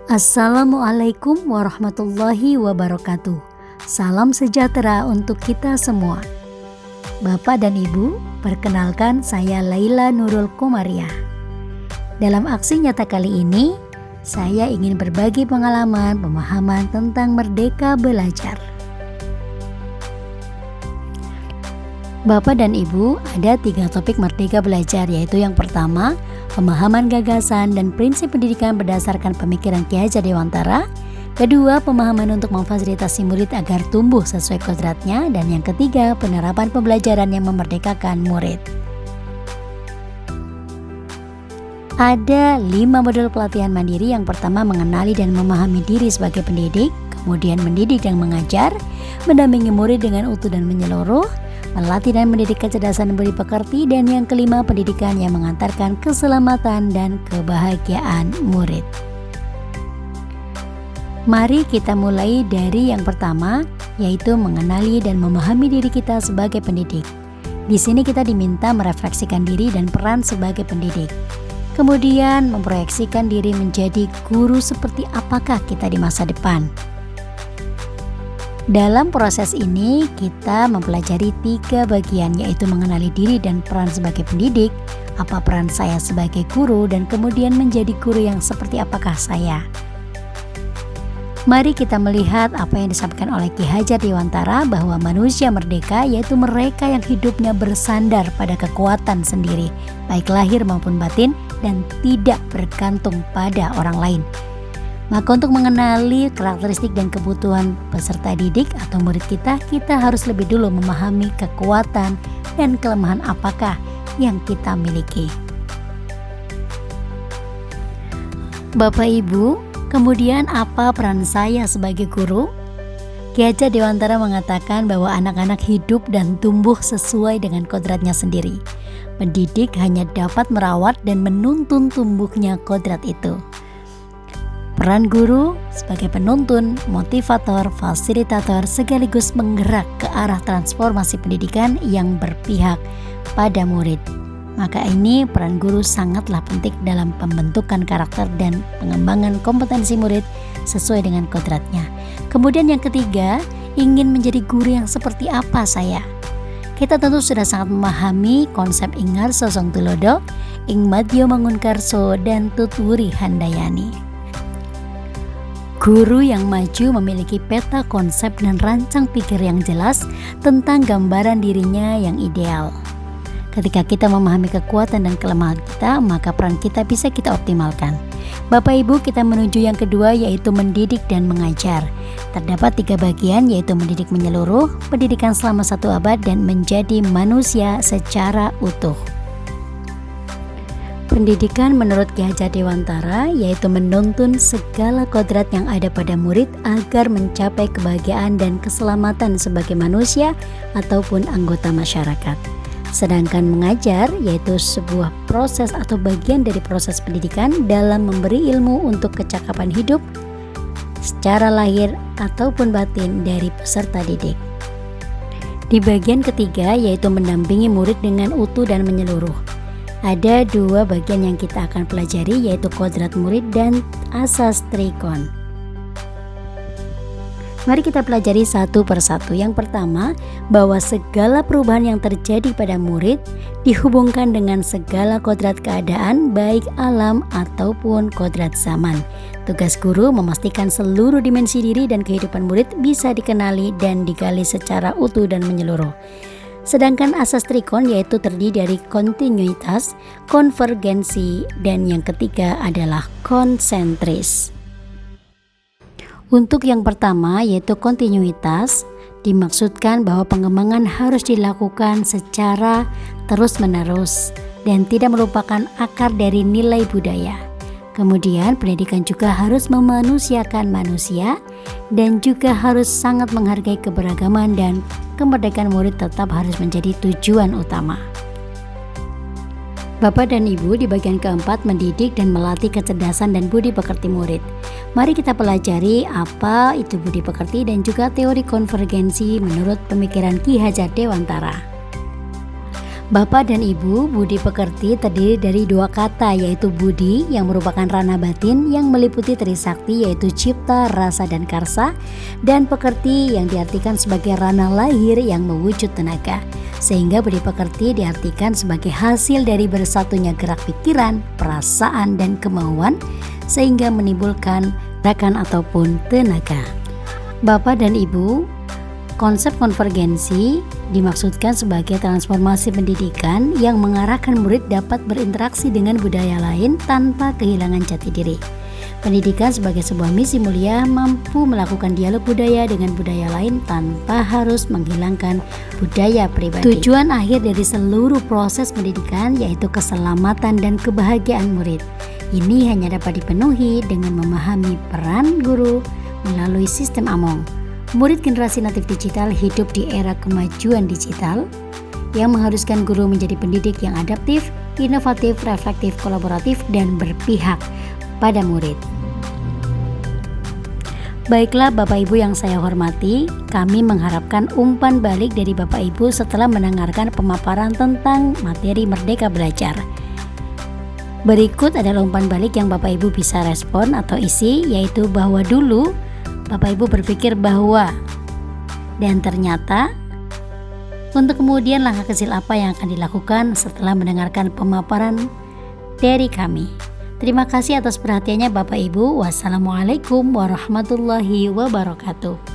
Assalamualaikum warahmatullahi wabarakatuh. Salam sejahtera untuk kita semua. Bapak dan Ibu, perkenalkan saya Laila Nurul Komariah. Dalam aksi nyata kali ini, saya ingin berbagi pengalaman pemahaman tentang merdeka belajar. Bapak dan Ibu, ada 3 topik merdeka belajar, yaitu yang pertama, pemahaman gagasan dan prinsip pendidikan berdasarkan pemikiran Ki Hajar Dewantara. Kedua, pemahaman untuk memfasilitasi murid agar tumbuh sesuai kodratnya. Dan yang ketiga, penerapan pembelajaran yang memerdekakan murid. Ada 5 modul pelatihan mandiri. Yang pertama, mengenali dan memahami diri sebagai pendidik. Kemudian mendidik dan mengajar, mendampingi murid dengan utuh dan menyeluruh, melatih dan mendidik kecerdasan dan budi pekerti, dan yang kelima, pendidikan yang mengantarkan keselamatan dan kebahagiaan murid. Mari kita mulai dari yang pertama, yaitu mengenali dan memahami diri kita sebagai pendidik. Di sini kita diminta merefleksikan diri dan peran sebagai pendidik. Kemudian memproyeksikan diri menjadi guru seperti apakah kita di masa depan. Dalam proses ini kita mempelajari 3 bagian, yaitu mengenali diri dan peran sebagai pendidik, apa peran saya sebagai guru, dan kemudian menjadi guru yang seperti apakah saya. Mari kita melihat apa yang disampaikan oleh Ki Hajar Dewantara, bahwa manusia merdeka yaitu mereka yang hidupnya bersandar pada kekuatan sendiri, baik lahir maupun batin, dan tidak bergantung pada orang lain. Maka untuk mengenali karakteristik dan kebutuhan peserta didik atau murid kita harus lebih dulu memahami kekuatan dan kelemahan apakah yang kita miliki. Bapak Ibu, kemudian apa peran saya sebagai guru? Ki Hajar Dewantara mengatakan bahwa anak-anak hidup dan tumbuh sesuai dengan kodratnya sendiri. Pendidik hanya dapat merawat dan menuntun tumbuhnya kodrat itu. Peran guru sebagai penuntun, motivator, fasilitator sekaligus menggerak ke arah transformasi pendidikan yang berpihak pada murid. Maka ini peran guru sangatlah penting dalam pembentukan karakter dan pengembangan kompetensi murid sesuai dengan kodratnya. Kemudian yang ketiga, ingin menjadi guru yang seperti apa saya? Kita tentu sudah sangat memahami konsep Ingarso Songtulodo, Ing Madyo Mangunkarso, dan Tutwuri Handayani. Guru yang maju memiliki peta konsep dan rancang pikir yang jelas tentang gambaran dirinya yang ideal. Ketika kita memahami kekuatan dan kelemahan kita, maka peran kita bisa kita optimalkan. Bapak Ibu, kita menuju yang kedua, yaitu mendidik dan mengajar. Terdapat 3 bagian, yaitu mendidik menyeluruh, pendidikan selama 1 abad, dan menjadi manusia secara utuh. Pendidikan menurut Ki Hajar Dewantara yaitu menuntun segala kodrat yang ada pada murid agar mencapai kebahagiaan dan keselamatan sebagai manusia ataupun anggota masyarakat. Sedangkan mengajar yaitu sebuah proses atau bagian dari proses pendidikan dalam memberi ilmu untuk kecakapan hidup secara lahir ataupun batin dari peserta didik. Di bagian ketiga yaitu mendampingi murid dengan utuh dan menyeluruh. Ada 2 bagian yang kita akan pelajari, yaitu kodrat murid dan asas trikon. Mari kita pelajari satu persatu. Yang pertama, bahwa segala perubahan yang terjadi pada murid dihubungkan dengan segala kodrat keadaan, baik alam ataupun kodrat zaman. Tugas guru memastikan seluruh dimensi diri dan kehidupan murid bisa dikenali dan digali secara utuh dan menyeluruh. Sedangkan asas trikon yaitu terdiri dari kontinuitas, konvergensi, dan yang ketiga adalah konsentris. Untuk yang pertama yaitu kontinuitas, dimaksudkan bahwa pengembangan harus dilakukan secara terus-menerus dan tidak melupakan akar dari nilai budaya. Kemudian pendidikan juga harus memanusiakan manusia dan juga harus sangat menghargai keberagaman, dan kemerdekaan murid tetap harus menjadi tujuan utama. Bapak dan Ibu, di bagian keempat mendidik dan melatih kecerdasan dan budi pekerti murid. Mari kita pelajari apa itu budi pekerti dan juga teori konvergensi menurut pemikiran Ki Hajar Dewantara. Bapak dan Ibu, budi pekerti terdiri dari dua kata, yaitu budi yang merupakan ranah batin yang meliputi trisakti, yaitu cipta, rasa, dan karsa, dan pekerti yang diartikan sebagai ranah lahir yang mewujud tenaga. Sehingga budi pekerti diartikan sebagai hasil dari bersatunya gerak pikiran, perasaan, dan kemauan sehingga menimbulkan gerakan ataupun tenaga. Bapak dan Ibu, konsep konvergensi dimaksudkan sebagai transformasi pendidikan yang mengarahkan murid dapat berinteraksi dengan budaya lain tanpa kehilangan jati diri. Pendidikan sebagai sebuah misi mulia mampu melakukan dialog budaya dengan budaya lain tanpa harus menghilangkan budaya pribadi. Tujuan akhir dari seluruh proses pendidikan yaitu keselamatan dan kebahagiaan murid. Ini hanya dapat dipenuhi dengan memahami peran guru melalui sistem Among. Murid generasi natif digital hidup di era kemajuan digital yang mengharuskan guru menjadi pendidik yang adaptif, inovatif, reflektif, kolaboratif, dan berpihak pada murid. Baiklah Bapak Ibu yang saya hormati, kami mengharapkan umpan balik dari Bapak Ibu setelah mendengarkan pemaparan tentang materi Merdeka Belajar. Berikut adalah umpan balik yang Bapak Ibu bisa respon atau isi, yaitu bahwa dulu Bapak Ibu berpikir bahwa, dan ternyata, untuk kemudian langkah kecil apa yang akan dilakukan setelah mendengarkan pemaparan dari kami. Terima kasih atas perhatiannya Bapak Ibu. Wassalamualaikum warahmatullahi wabarakatuh.